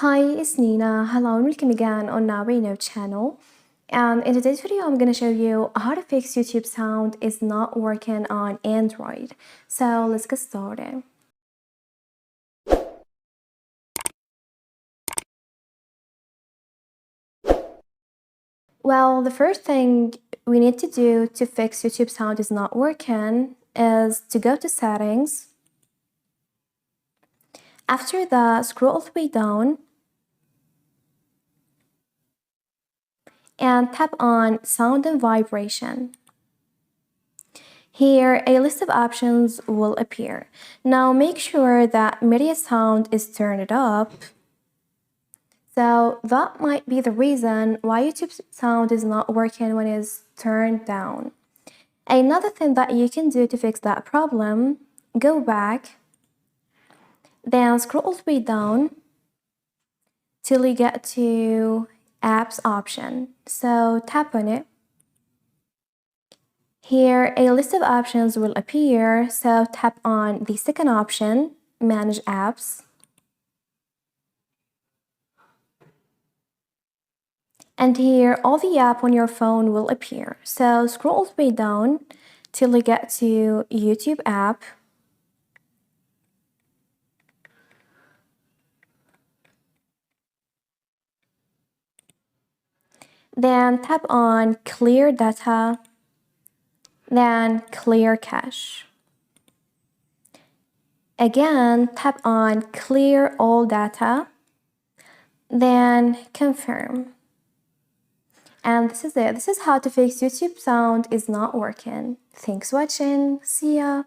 Hi, it's Nina. Hello and welcome again on nowiknow channel. And in today's video, I'm gonna show you how to fix YouTube sound is not working on Android. So let's get started. Well, the first thing we need to do to fix YouTube sound is not working is to go to settings. After that, scroll all the way down and tap on sound and vibration. Here, a list of options will appear. Now make sure that media sound is turned up. So that might be the reason why YouTube sound is not working when it's turned down. Another thing that you can do to fix that problem, go back, then scroll all the way down till you get to apps option. So tap on it. Here, a list of options will appear, so tap on the second option, Manage Apps. And here, all the apps on your phone will appear. So scroll all the way down till you get to YouTube app. Then tap on Clear Data, then Clear Cache. Again, tap on Clear All Data, then Confirm. And this is it. This is how to fix YouTube sound is not working. Thanks for watching. See ya.